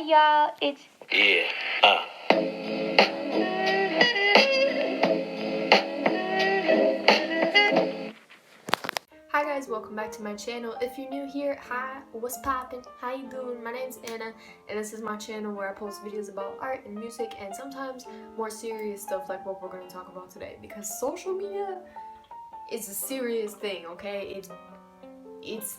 Hey y'all, it's Hi guys, welcome back to my channel. If you're new here, hi, what's poppin'? How you doing? My name's Anna, and this is my channel where I post videos about art and music and sometimes more serious stuff like what we're going to talk about today, because social media is a serious thing, okay? It's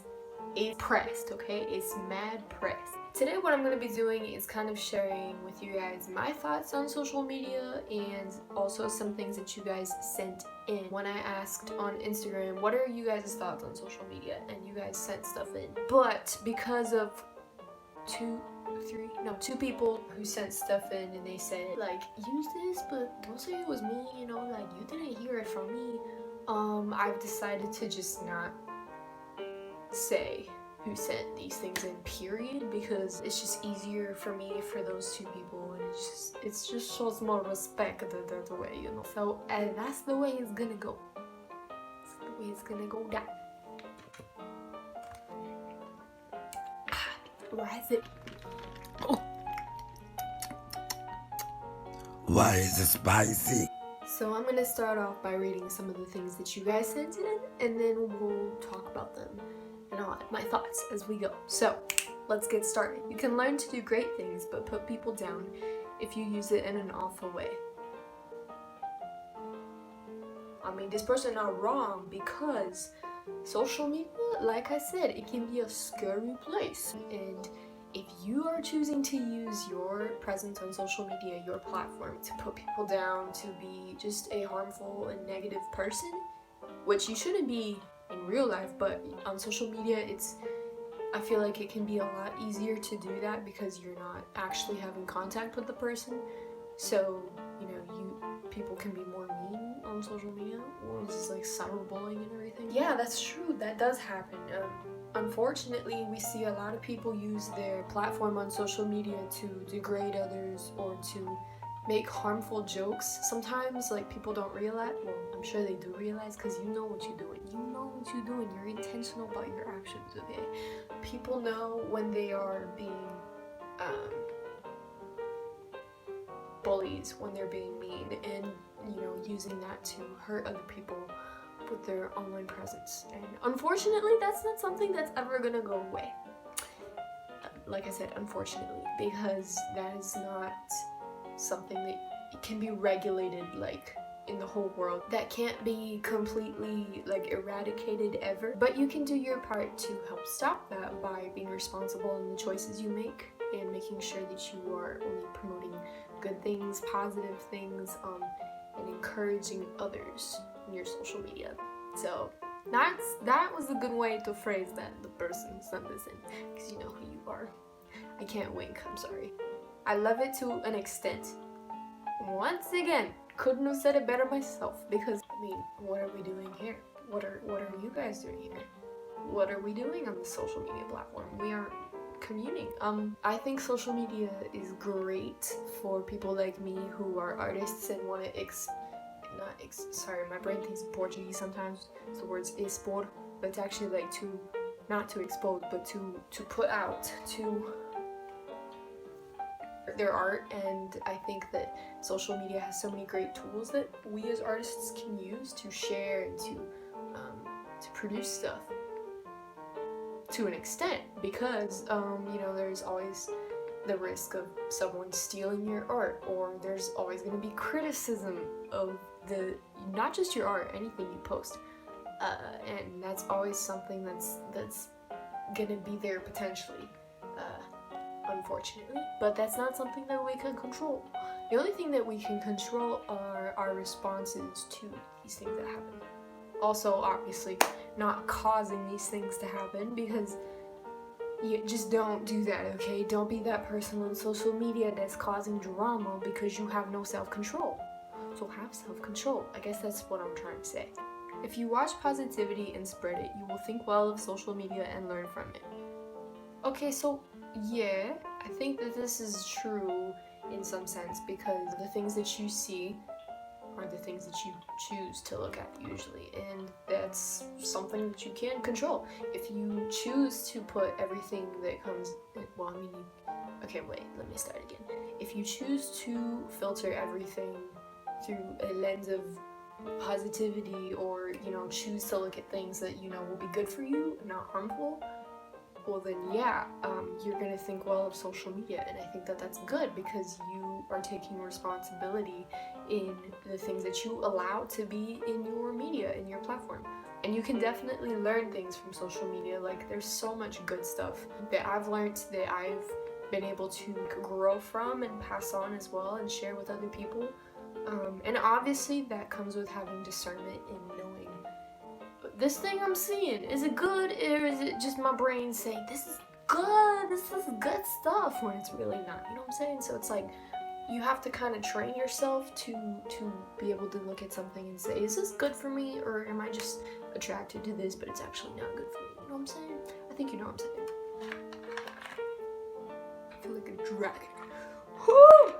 pressed, okay? It's mad pressed. Today what I'm going to be doing is kind of sharing with you guys my thoughts on social media and also some things that you guys sent in. When I asked on Instagram, what are you guys' thoughts on social media? And you guys sent stuff in. But because of two people who sent stuff in and they said, like, use this, but don't say it was me, you know, like, you didn't hear it from me. I've decided to just not say who sent these things in, period, because it's just easier for me for those two people, and it just shows more respect the way, you know. So and that's the way it's gonna go. That's the way it's gonna go down. Why is it? Why is it spicy? So I'm gonna start off by reading some of the things that you guys sent in, and then we'll talk about them and I'll add my thoughts as we go. So let's get started. You can learn to do great things, but put people down if you use it in an awful way. I mean, this person not wrong, because social media, like I said, it can be a scary place. And if you are choosing to use your presence on social media, your platform, to put people down, to be just a harmful and negative person, which you shouldn't be in real life, but on social media, I feel like it can be a lot easier to do that because you're not actually having contact with the person. So, you know, people can be more mean on social media, or just like cyberbullying and everything. Yeah, that's true. That does happen. Unfortunately, we see a lot of people use their platform on social media to degrade others or to make harmful jokes. Sometimes, like, people don't realize, well, I'm sure they do realize, because you know what you're doing. You know what you're doing. You're intentional about your actions, okay? People know when they are being bullies, when they're being mean, and, you know, using that to hurt other people with their online presence. And unfortunately, that's not something that's ever gonna go away. Like I said, unfortunately, because that is not something that can be regulated, like, in the whole world. That can't be completely, like, eradicated ever, but you can do your part to help stop that by being responsible in the choices you make and making sure that you are only promoting good things, positive things, and encouraging others in your social media. So that was a good way to phrase that, the person sent this in, because you know who you are. I can't wink, I'm sorry. I love it to an extent. Once again, couldn't have said it better myself, because, I mean, what are we doing here? What are you guys doing here? What are we doing on the social media platform? We are communing. I think social media is great for people like me who are artists and want to sorry, my brain thinks Portuguese sometimes. So the word's expor, but it's actually like not to expose, but to put out, to their art. And I think that social media has so many great tools that we as artists can use to share and to produce stuff to an extent, because you know, there's always the risk of someone stealing your art, or there's always going to be criticism of not just your art, anything you post, and that's always something that's gonna be there potentially, unfortunately. But that's not something that we can control. The only thing that we can control are our responses to these things that happen. Also, obviously, not causing these things to happen, because you just don't do that, okay? Don't be that person on social media that's causing drama because you have no self-control. So have self-control. I guess that's what I'm trying to say. If you watch positivity and spread it, you will think well of social media and learn from it. Okay, so yeah, I think that this is true in some sense, because the things that you see are the things that you choose to look at usually, and that's something that you can't control. If you choose to put everything that comes, well, I mean, Okay, wait, let me start again. If you choose to filter everything through a lens of positivity, or, you know, choose to look at things that, you know, will be good for you, not harmful, well then yeah, you're gonna think well of social media, and I think that that's good because you are taking responsibility in the things that you allow to be in your media, in your platform. And you can definitely learn things from social media. Like, there's so much good stuff that I've learned, that I've been able to grow from and pass on as well and share with other people. And obviously that comes with having discernment and knowing, this thing I'm seeing, is it good, or is it just my brain saying this is good, this is good stuff, when it's really not, you know what I'm saying? So it's like, you have to kind of train yourself to be able to look at something and say, is this good for me, or am I just attracted to this but it's actually not good for me? You know what I'm saying? I think you know what I'm saying. I feel like a dragon. Woo!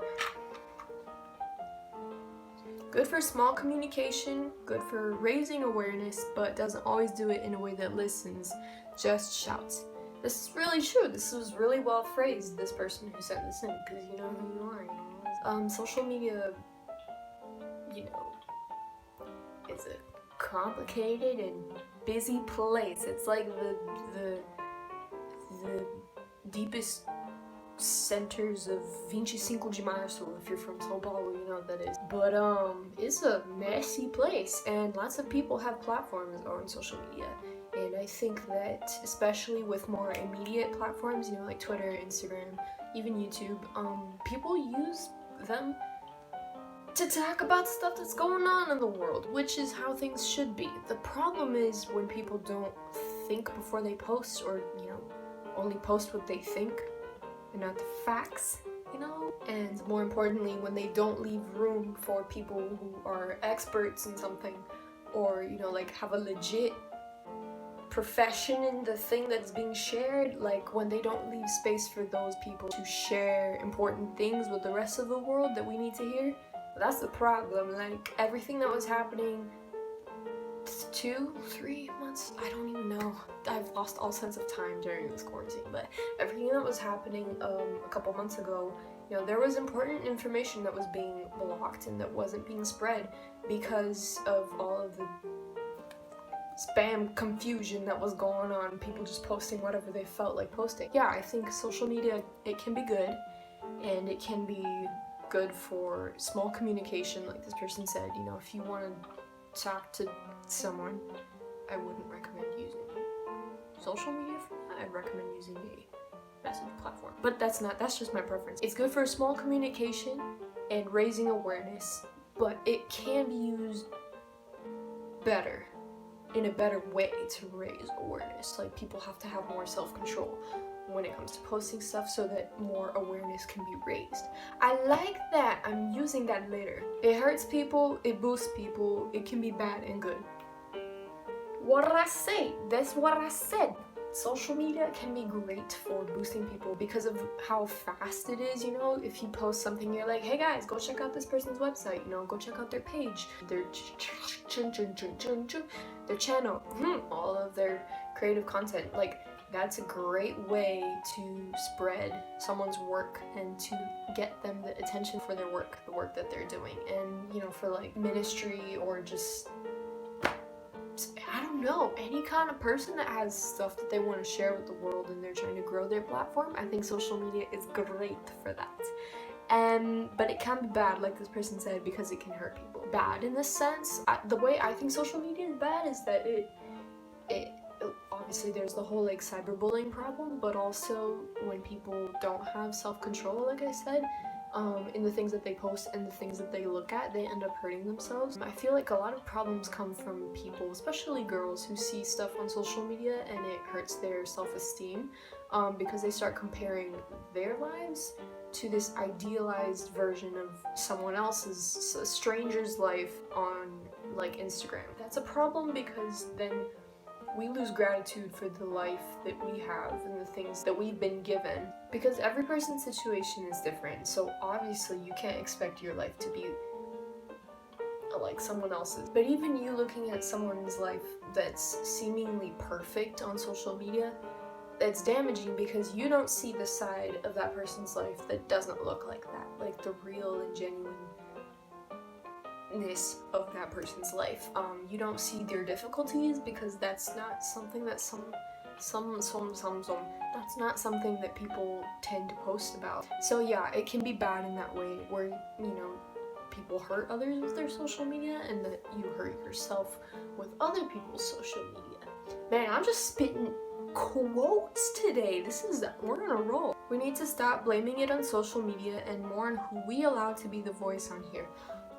Good for small communication, good for raising awareness, but doesn't always do it in a way that listens, just shouts. This is really true. This was really well phrased, this person who sent this in, because you know who you are. Social media, you know, is a complicated and busy place. It's like the deepest centers of 25 de Março. If you're from São Paulo, you know what that is. But it's a messy place, and lots of people have platforms on social media. And I think that, especially with more immediate platforms, you know, like Twitter, Instagram, even YouTube, people use them to talk about stuff that's going on in the world, which is how things should be. The problem is when people don't think before they post, or, you know, only post what they think and not the facts, you know? And more importantly, when they don't leave room for people who are experts in something, or, you know, like have a legit profession in the thing that's being shared, like when they don't leave space for those people to share important things with the rest of the world that we need to hear, that's the problem. Like, everything that was happening 2-3 months, I don't even know, I've lost all sense of time during this quarantine, but everything that was happening a couple months ago, you know, there was important information that was being blocked and that wasn't being spread because of all of the spam confusion that was going on, people just posting whatever they felt like posting. Yeah, I think social media, it can be good, and it can be good for small communication, like this person said. You know, if you want to talk to someone, I wouldn't recommend using social media for that. I'd recommend using a message platform. But that's just my preference. It's good for small communication and raising awareness, but it can be used better, in a better way, to raise awareness. Like, people have to have more self-control when it comes to posting stuff so that more awareness can be raised. I like that. I'm using that later. It hurts people, it boosts people, it can be bad and good. What did I say? That's what I said. Social media can be great for boosting people because of how fast it is, you know? If you post something, you're like, hey guys, go check out this person's website, you know, go check out their page, their channel, all of their creative content. Like, that's a great way to spread someone's work and to get them the attention for their work, the work that they're doing. And, you know, for like ministry, or just, I don't know, any kind of person that has stuff that they want to share with the world and they're trying to grow their platform, I think social media is great for that. But it can be bad, like this person said, because it can hurt people. Bad in this sense, the way I think social media is bad is that it obviously there's the whole like cyberbullying problem, but also when people don't have self-control, like I said, in the things that they post and the things that they look at, they end up hurting themselves. I feel like a lot of problems come from people, especially girls, who see stuff on social media and it hurts their self-esteem, because they start comparing their lives to this idealized version of someone else's, a stranger's life on like Instagram. That's a problem, because then we lose gratitude for the life that we have and the things that we've been given, because every person's situation is different. So obviously you can't expect your life to be like someone else's. But even you looking at someone's life that's seemingly perfect on social media, it's damaging because you don't see the side of that person's life that doesn't look like that, like the real and genuineness of that person's life. You don't see their difficulties because that's not something that that's not something that people tend to post about. So yeah, it can be bad in that way where, people hurt others with their social media and that you hurt yourself with other people's social media. Man, I'm just spitting quotes today. We're on a roll. We need to stop blaming it on social media and more on who we allow to be the voice on here.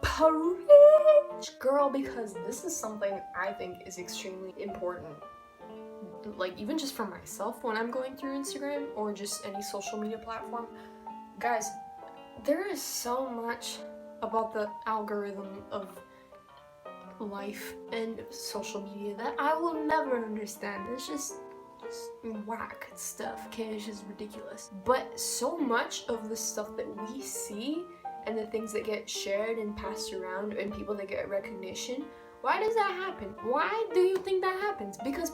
Preach, girl, because this is something I think is extremely important. Like, even just for myself when I'm going through Instagram or just any social media platform. Guys, there is so much about the algorithm of life and social media that I will never understand. It's just whack stuff, okay? It's just ridiculous. But so much of the stuff that we see and the things that get shared and passed around and people that get recognition, why does that happen? Why do you think that happens? Because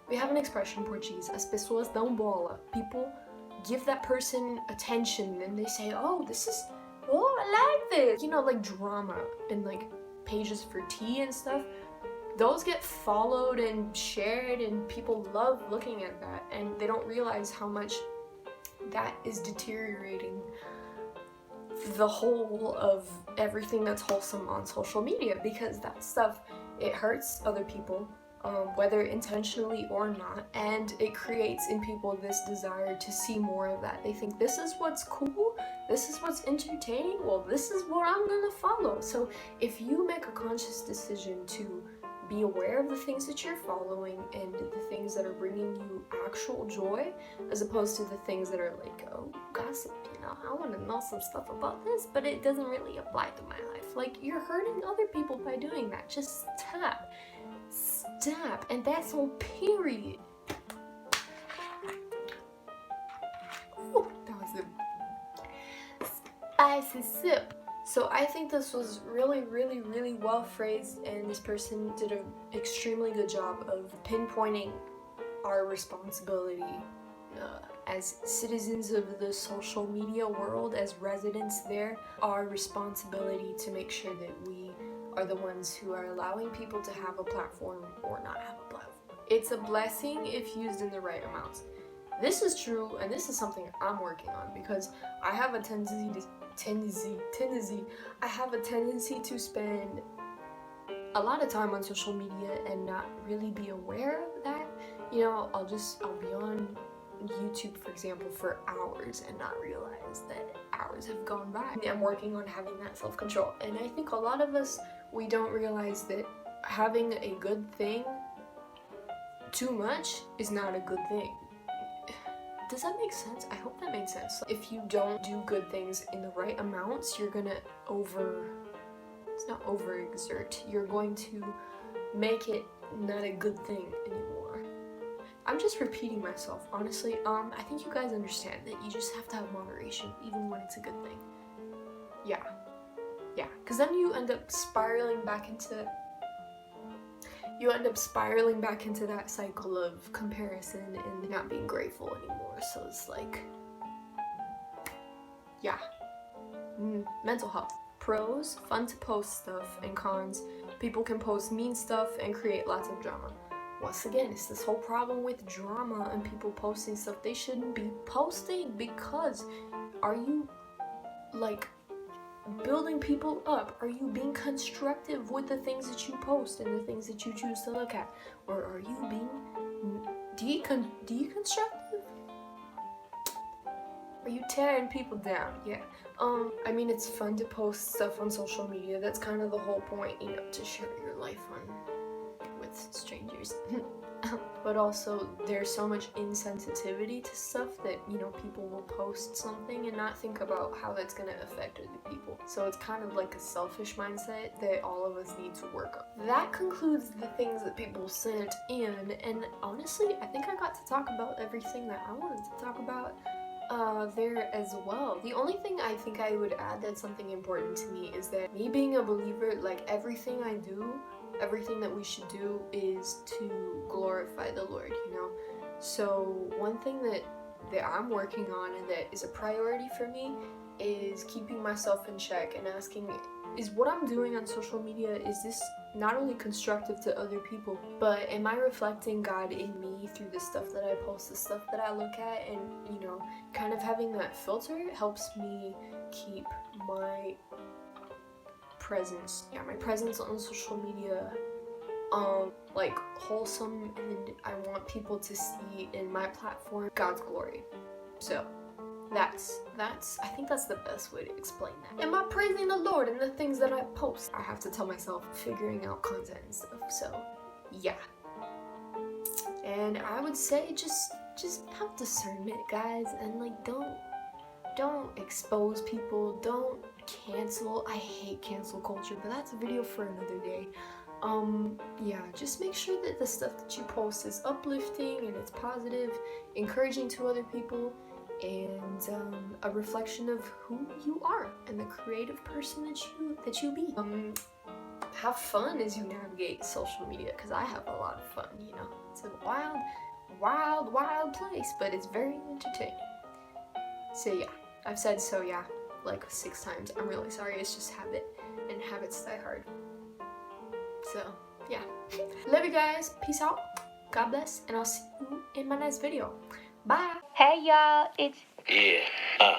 we have an expression in Portuguese, as pessoas dão bola. People give that person attention and they say, oh, I like this. Like drama and like pages for tea and stuff. Those get followed and shared and people love looking at that, and they don't realize how much that is deteriorating the whole of everything that's wholesome on social media, because that stuff, it hurts other people, whether intentionally or not, and it creates in people this desire to see more of that. They think this is what's cool, this is what's entertaining, well, this is what I'm gonna follow. So if you make a conscious decision to be aware of the things that you're following and the things that are bringing you actual joy, as opposed to the things that are like, oh, gossip, I want to know some stuff about this, but it doesn't really apply to my life. Like, you're hurting other people by doing that. Just stop, and that's on period. Ooh, that was a spicy sip. So I think this was really, really, really well phrased, and this person did an extremely good job of pinpointing our responsibility as citizens of the social media world, as residents there, our responsibility to make sure that we are the ones who are allowing people to have a platform or not have a platform. It's a blessing if used in the right amounts. This is true, and this is something I'm working on, because I have a tendency to spend a lot of time on social media and not really be aware of that. I'll be on YouTube, for example, for hours and not realize that hours have gone by. I'm working on having that self-control, and I think a lot of us, we don't realize that having a good thing too much is not a good thing. Does that make sense? I hope that makes sense. If you don't do good things in the right amounts, you're gonna it's not overexert. You're going to make it not a good thing anymore. I'm just repeating myself, honestly. I think you guys understand that you just have to have moderation, even when it's a good thing. Yeah, because then you end up spiraling back into that cycle of comparison and not being grateful anymore. So it's like, yeah. Mental health. Pros, fun to post stuff, and cons, people can post mean stuff and create lots of drama. Once again, it's this whole problem with drama and people posting stuff they shouldn't be posting, because are you like building people up? Are you being constructive with the things that you post and the things that you choose to look at? Or are you being deconstructive? Are you tearing people down? Yeah. It's fun to post stuff on social media. That's kind of the whole point, to share your life with strangers. But also, there's so much insensitivity to stuff that, people will post something and not think about how that's going to affect other people. So it's kind of like a selfish mindset that all of us need to work on. That concludes the things that people sent in, and honestly, I think I got to talk about everything that I wanted to talk about there as well. The only thing I think I would add that's something important to me is that me being a believer, like everything I do, everything that we should do is to glorify the Lord, So one thing that I'm working on and that is a priority for me is keeping myself in check and asking, is what I'm doing on social media, is this not only constructive to other people, but am I reflecting God in me through the stuff that I post, the stuff that I look at? And you know, kind of having that filter helps me keep my presence on social media like wholesome, and I want people to see in my platform God's glory. So that's I think that's the best way to explain that. Am I praising the Lord in the things that I post? I have to tell myself, figuring out content and stuff. So yeah. And I would say just have discernment, guys, and like don't expose people, don't cancel. I hate cancel culture, but that's a video for another day. Yeah, just make sure that the stuff that you post is uplifting and it's positive, encouraging to other people, and a reflection of who you are and the creative person that you be. Have fun as you navigate social media, because I have a lot of fun, you know. It's a wild place, but it's very entertaining. So yeah, I've said so yeah like 6 times. I'm really sorry, it's just habit, and habits die hard. So yeah. Love you guys, peace out, God bless, and I'll see you in my next video. Bye. Hey y'all, it's Yeah.